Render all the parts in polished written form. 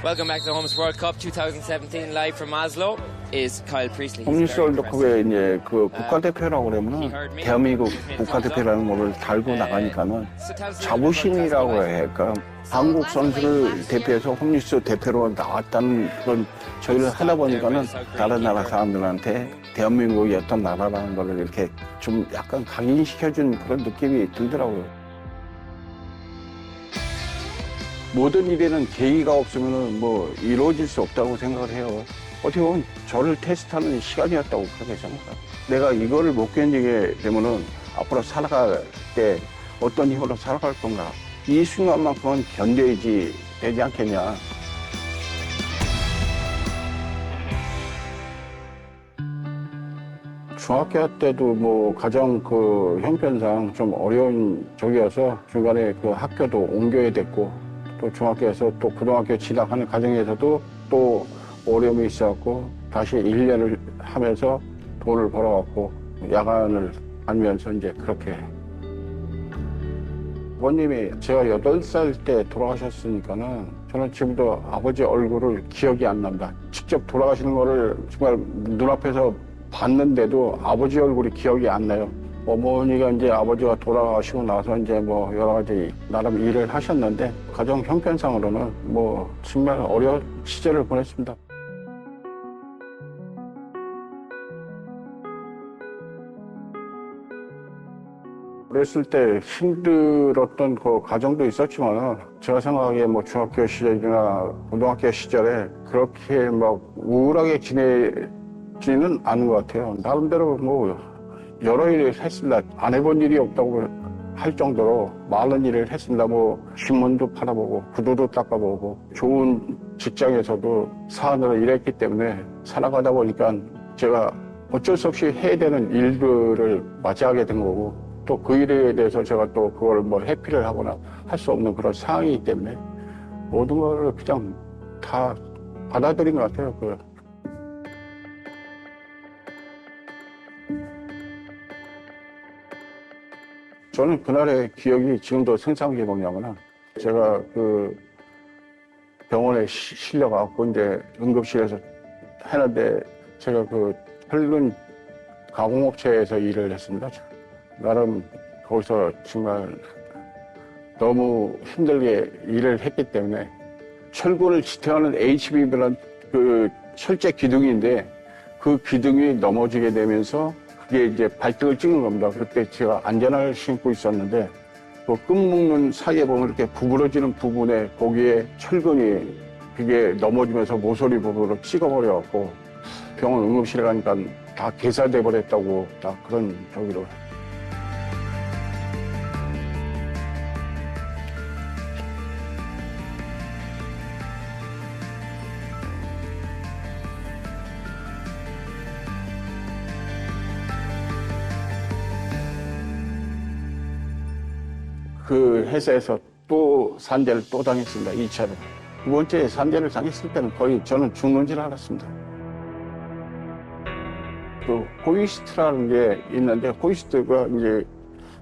Welcome back to the Homes World Cup 2017 live from Oslo is Kyle Priestley. 홈리스 월드컵에 이제 그 국가대표라고 그러면은 대한민국 국가대표라는 거를 달고 나가니까는 자부심이라고 해야 할까. 한국 선수를 대표해서 홈리스 대표로 나왔다는 그런 저희를 하다 보니까는 다른 나라 사람들한테 대한민국이 어떤 나라라는 거를 이렇게 좀 약간 각인시켜준 그런 느낌이 들더라고요. 모든 일에는 계기가 없으면 뭐 이루어질 수 없다고 생각을 해요. 어떻게 보면 저를 테스트하는 시간이었다고 그렇게 생각해요. 내가 이거를 못 견디게 되면은 앞으로 살아갈 때 어떤 힘으로 살아갈 건가. 이 순간만큼은 견뎌야지 되지 않겠냐. 중학교 때도 뭐 가정 그 형편상 좀 어려운 적이어서 중간에 그 학교도 옮겨야 됐고 또 중학교에서 또 고등학교 진학하는 과정에서도 또 어려움이 있어갖고 다시 1년을 하면서 돈을 벌어갖고 야간을 다니면서 이제 그렇게. 아버님이 제가 8살 때 돌아가셨으니까는 저는 지금도 아버지 얼굴을 기억이 안 납니다. 직접 돌아가시는 거를 정말 눈앞에서 봤는데도 아버지 얼굴이 기억이 안 나요. 어머니가 이제 아버지가 돌아가시고 나서 이제 뭐 여러 가지 나름 일을 하셨는데 가정 형편상으로는 뭐 정말 어려운 시절을 보냈습니다. 어렸을 때 힘들었던 그 과정도 있었지만 제가 생각하기에 뭐 중학교 시절이나 고등학교 시절에 그렇게 막 우울하게 지내지는 않은 것 같아요. 나름대로 뭐 여러 일을 했습니다. 안 해본 일이 없다고 할 정도로 많은 일을 했습니다. 뭐 신문도 팔아보고 구두도 닦아보고 좋은 직장에서도 사안으로 일했기 때문에 살아가다 보니까 제가 어쩔 수 없이 해야 되는 일들을 맞이하게 된 거고 또 그 일에 대해서 제가 또 그걸 뭐 회피를 하거나 할 수 없는 그런 상황이기 때문에 모든 걸 그냥 다 받아들인 것 같아요. 저는 그날의 기억이 지금도 생생한 게 뭐냐면은 제가 그 병원에 실려가고 이제 응급실에서 했는데 제가 그 혈흔 가공업체에서 일을 했습니다. 나름 거기서 정말 너무 힘들게 일을 했기 때문에 철근을 지탱하는 HB라는 그 철제 기둥인데 그 기둥이 넘어지게 되면서 그게 이제 발등을 찍는 겁니다. 그때 제가 안전화를 신고 있었는데 그 끈 묶는 사이에 보면 이렇게 구부러지는 부분에 거기에 철근이 그게 넘어지면서 모서리 부분으로 찍어버려갖고 병원 응급실에 가니까 다 개사돼 버렸다고 다 그런 저기로. 그 회사에서 또 산재를 또 당했습니다. 2차로. 두 번째 산재를 당했을 때는 거의 저는 죽는 줄 알았습니다. 그 호이스트라는 게 있는데 호이스트가 이제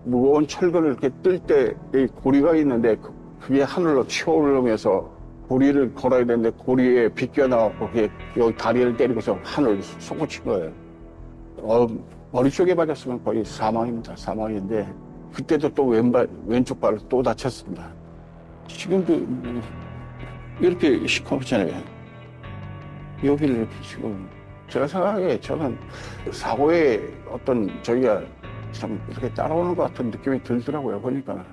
무거운 철근을 이렇게 뜰 때 이 고리가 있는데 그게 하늘로 튀어오르면서 고리를 걸어야 되는데 고리에 비껴나가고 그게 여기 다리를 때리고서 하늘을 솟구친 거예요. 머리 쪽에 맞았으면 거의 사망입니다. 사망인데 그때도 또 왼쪽 발을 또 다쳤습니다. 지금도 이렇게 시커멓잖아요. 여기를 이렇게 지금. 제가 생각하기에 저는 사고에 어떤 저희가 참 이렇게 따라오는 것 같은 느낌이 들더라고요, 보니까.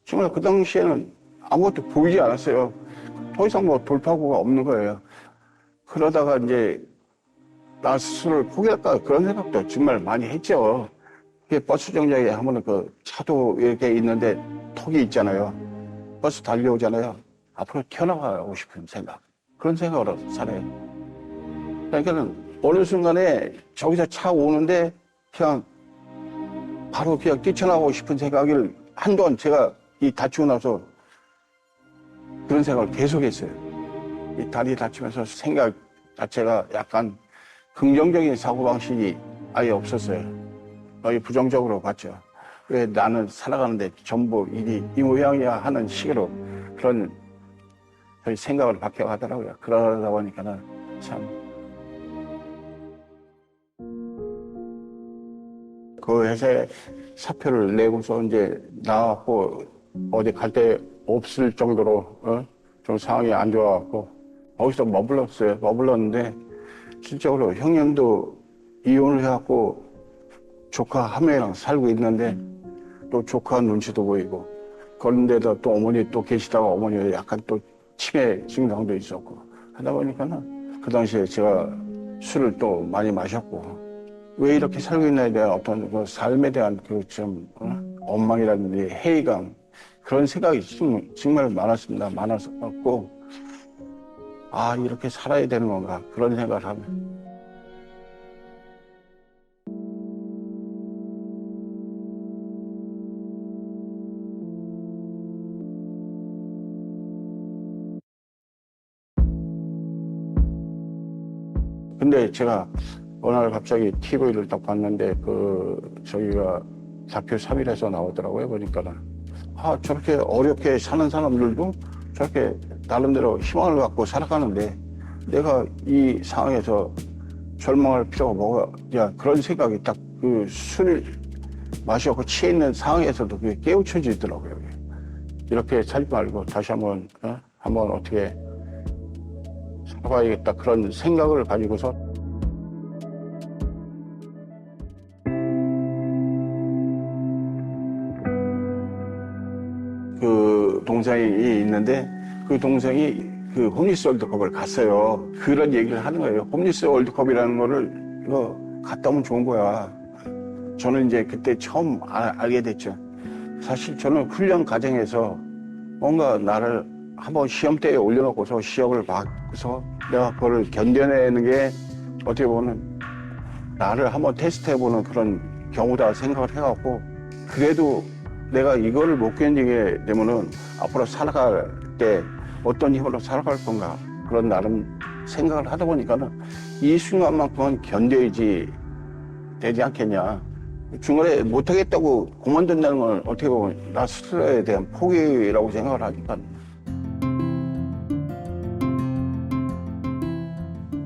정말 그 당시에는 아무것도 보이지 않았어요. 더 이상 뭐 돌파구가 없는 거예요. 그러다가 이제 나 스스로를 포기할까 그런 생각도 정말 많이 했죠. 버스 정류장에 하면은 그 차도 이렇게 있는데 턱이 있잖아요. 버스 달려오잖아요. 앞으로 튀어나가고 싶은 생각. 그런 생각으로 살아요. 그러니까는 어느 순간에 저기서 차 오는데 그냥 바로 그냥 뛰쳐나가고 싶은 생각을 한동안 제가 이 다치고 나서 그런 생각을 계속했어요. 이 다리 다치면서 생각 자체가 약간 긍정적인 사고방식이 아예 없었어요. 거의 부정적으로 봤죠. 왜 나는 살아가는데 전부 이 모양이야 하는 식으로 그런 저희 생각을 바뀌어가더라고요. 그러다 보니까는 참. 그 회사에 사표를 내고서 이제 나왔고 어디 갈 데 없을 정도로 좀 상황이 안 좋아갖고 거기서 머물렀어요. 머물렀는데 실적으로 형님도 이혼을 해갖고 조카 한 명이랑 살고 있는데 또 조카 눈치도 보이고 그런데다 또 어머니 또 계시다가 어머니가 약간 또 치매 증상도 있었고 하다 보니까는 그 당시에 제가 술을 또 많이 마셨고 왜 이렇게 살고 있나에 대한 어떤 그 삶에 대한 그 좀 원망이라든지 회의감 그런 생각이 정말 많았습니다. 많았었고 아 이렇게 살아야 되는 건가 그런 생각을 하면 근데 제가 어느 날 갑자기 TV를 딱 봤는데 저기가 다큐 3일에서 나오더라고요. 보니까는 아 저렇게 어렵게 사는 사람들도 저렇게 나름대로 희망을 갖고 살아가는데 내가 이 상황에서 절망할 필요가 뭐야 그런 생각이 딱 그 술 마시고 취해 있는 상황에서도 그게 깨우쳐지더라고요. 이렇게 살지 말고 다시 한번 어떻게 살아봐야겠다 그런 생각을 가지고서 그 동생이 있는데 그 동생이 그 홈리스 월드컵을 갔어요. 그런 얘기를 하는 거예요. 홈리스 월드컵이라는 거를 갔다 오면 좋은 거야. 저는 이제 그때 처음 알게 됐죠. 사실 저는 훈련 과정에서 뭔가 나를 한번 시험대에 올려놓고서 시험을 받고서 내가 그걸 견뎌내는 게 어떻게 보면 나를 한번 테스트해보는 그런 경우다 생각을 해갖고 그래도 내가 이거를 못 견디게 되면은 앞으로 살아갈 때 어떤 힘으로 살아갈 건가 그런 나름 생각을 하다 보니까는 이 순간만큼은 견뎌야지 되지 않겠냐. 중간에 못하겠다고 그만둔다는 건 어떻게 보면 나 스스로에 대한 포기라고 생각을 하니까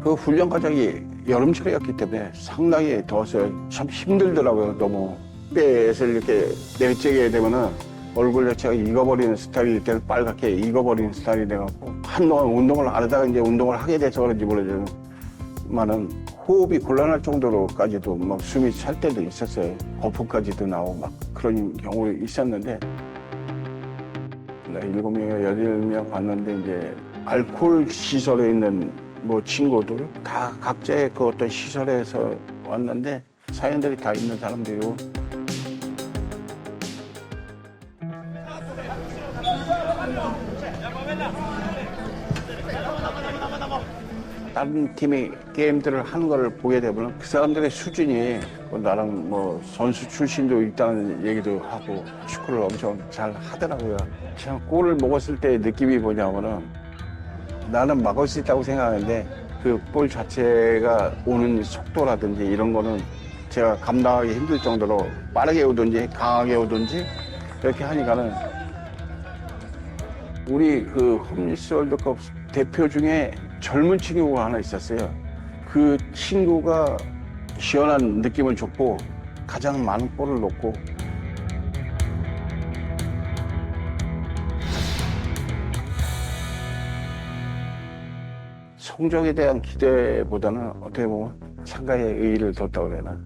그 훈련 과정이 여름철이었기 때문에 상당히 더웠어요. 참 힘들더라고요. 너무 뼈에서 이렇게 내리쬐게 되면은 얼굴 자체가 익어버리는 스타일일 때는 빨갛게 익어버리는 스타일이 돼갖고 한동안 운동을 안 하다가 이제 운동을 하게 돼서 그런지 모르지만은 호흡이 곤란할 정도로까지도 막 숨이 찰 때도 있었어요. 거품까지도 나오고 막 그런 경우 있었는데 7명이나 8명 봤는데 이제 알코올 시설에 있는 뭐 친구들 다 각자의 그 어떤 시설에서 왔는데 사연들이 다 있는 사람들이고 다른 팀이 게임들을 하는 걸 보게 되면 그 사람들의 수준이 나랑 뭐 선수 출신도 있다는 얘기도 하고 축구를 엄청 잘 하더라고요. 참 골을 먹었을 때 느낌이 뭐냐면은 나는 막을 수 있다고 생각하는데 그 볼 자체가 오는 속도라든지 이런 거는 제가 감당하기 힘들 정도로 빠르게 오든지 강하게 오든지 이렇게 하니까는 우리 그 홈리스 월드컵 대표 중에 젊은 친구가 하나 있었어요. 그 친구가 시원한 느낌을 줬고 가장 많은 골을 넣고 성적에 대한 기대보다는 어떻게 보면 참가의 의의를 뒀다고 그래나.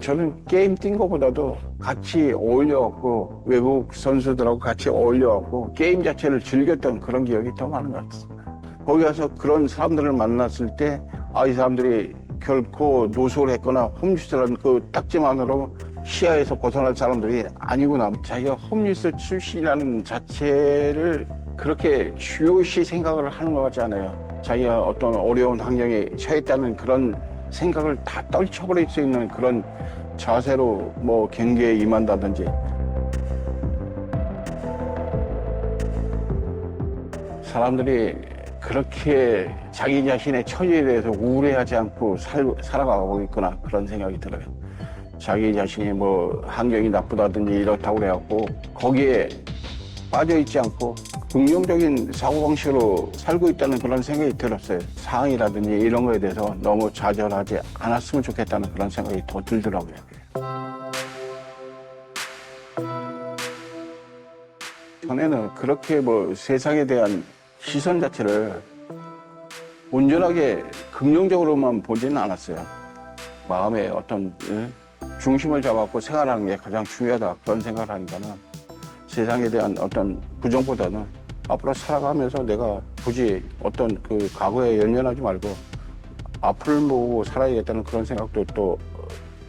저는 게임 뛴 거보다도 같이 어울려갖고 외국 선수들하고 같이 어울려갖고 게임 자체를 즐겼던 그런 기억이 더 많은 것 같습니다. 거기 가서 그런 사람들을 만났을 때 이 사람들이 결코 노숙을 했거나 홈리스라는 그 딱지만으로 시야에서 벗어날 사람들이 아니구나. 자기가 홈리스 출신이라는 자체를 그렇게 중요시 생각을 하는 것 같지 않아요. 자기가 어떤 어려운 환경에 처했다는 그런 생각을 다 떨쳐버릴 수 있는 그런 자세로 뭐 경기에 임한다든지 사람들이 그렇게 자기 자신의 처지에 대해서 우울해하지 않고 살아가고 있구나 그런 생각이 들어요. 자기 자신이 뭐 환경이 나쁘다든지 이렇다고 그래갖고 거기에 빠져있지 않고 긍정적인 사고방식으로 살고 있다는 그런 생각이 들었어요. 상황이라든지 이런 거에 대해서 너무 좌절하지 않았으면 좋겠다는 그런 생각이 더 들더라고요. 전에는 그렇게 뭐 세상에 대한 시선 자체를 온전하게 긍정적으로만 보지는 않았어요. 마음의 어떤 중심을 잡았고 생활하는 게 가장 중요하다 그런 생각을 하니까는 세상에 대한 어떤 부정보다는 앞으로 살아가면서 내가 굳이 어떤 그 과거에 연연하지 말고 앞을 보고 살아야겠다는 그런 생각도 또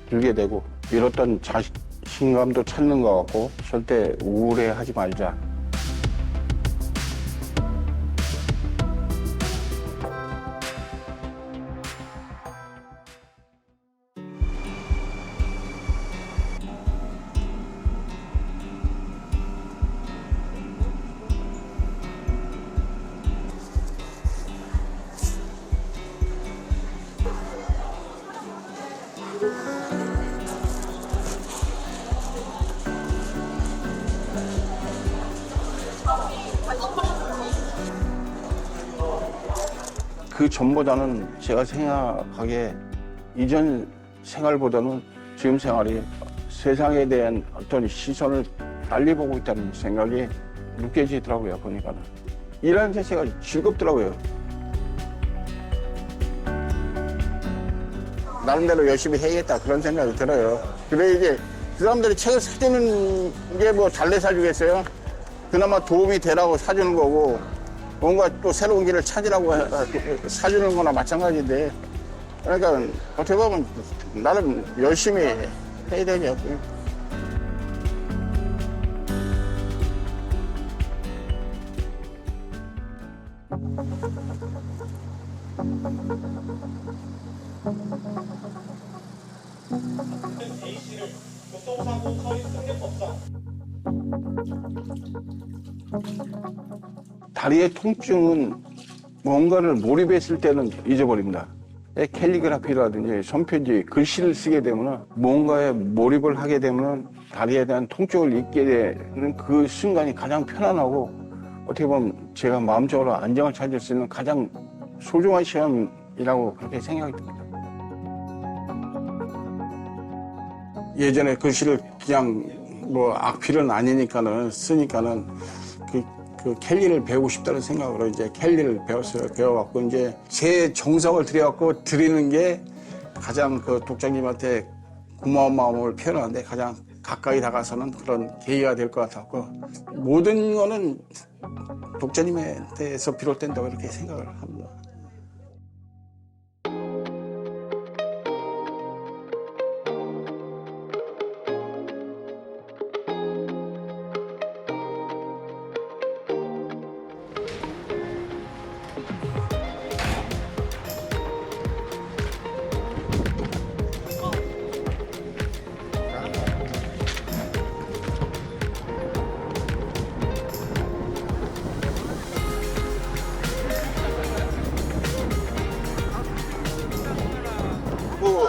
들게 되고 이렇던 자신감도 찾는 것 같고 절대 우울해하지 말자. 그 전보다는 제가 생각하기에 이전 생활보다는 지금 생활이 세상에 대한 어떤 시선을 달리 보고 있다는 생각이 느껴지더라고요, 보니까는. 일하는 자체가 즐겁더라고요. 나름대로 열심히 해야겠다 그런 생각이 들어요. 그래 이제 그 사람들이 책을 사주는 게 뭐 달래 사주겠어요? 그나마 도움이 되라고 사주는 거고 뭔가 또 새로운 길을 찾으라고 사주는 거나 마찬가지인데 그러니까 어떻게 보면 나름 열심히 해야 되죠. 다리의 통증은 뭔가를 몰입했을 때는 잊어버립니다. 캘리그라피라든지 손편지, 글씨를 쓰게 되면 뭔가에 몰입을 하게 되면 다리에 대한 통증을 잊게 되는 그 순간이 가장 편안하고 어떻게 보면 제가 마음적으로 안정을 찾을 수 있는 가장 소중한 시간이라고 그렇게 생각이 듭니다. 예전에 글씨를 그냥 뭐 악필은 아니니까는 쓰니까는 그 캘리를 배우고 싶다는 생각으로 이제 캘리를 배웠어요. 배워갖고 이제 제 정성을 들여갖고 드리는 게 가장 그 독자님한테 고마운 마음을 표현하는데 가장 가까이 다가서는 그런 계기가 될 것 같았고 모든 거는 독자님한테서 비롯된다고 이렇게 생각을 합니다.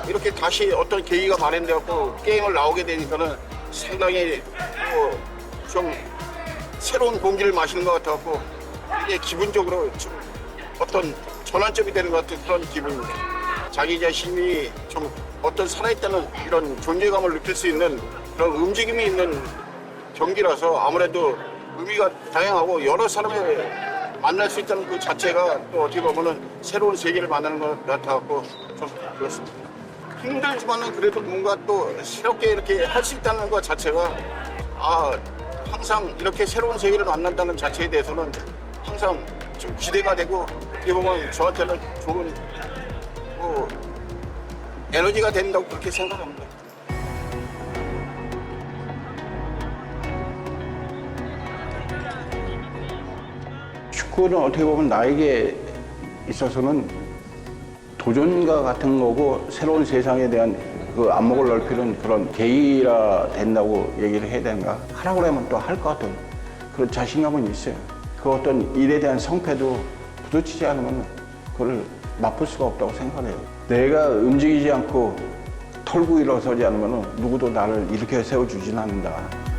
이렇게 다시 어떤 계기가 마련되었고 게임을 나오게 되니까는 상당히 좀 새로운 공기를 마시는 것 같았고 이게 기분적으로 좀 어떤 전환점이 되는 것 같은 그런 기분입니다. 자기 자신이 좀 어떤 살아있다는 이런 존재감을 느낄 수 있는 그런 움직임이 있는 경기라서 아무래도 의미가 다양하고 여러 사람을 만날 수 있다는 그 자체가 또 어떻게 보면은 새로운 세계를 만나는 것 같아갖고 좀 그렇습니다. 힘들지만은 그래도 뭔가 또 새롭게 이렇게 할 수 있다는 것 자체가 항상 이렇게 새로운 세계를 만난다는 자체에 대해서는 항상 좀 기대가 되고 어떻게 보면 저한테는 좋은 에너지가 된다고 그렇게 생각합니다. 축구는 어떻게 보면 나에게 있어서는 도전과 같은 거고 새로운 세상에 대한 그 안목을 넓히는 그런 계기가 된다고 얘기를 해야 되는가 하라고 하면 또 할 것 같은 그런 자신감은 있어요. 그 어떤 일에 대한 성패도 부딪히지 않으면 그걸 맛볼 수가 없다고 생각해요. 내가 움직이지 않고 털고 일어서지 않으면 누구도 나를 이렇게 세워주진 않는다.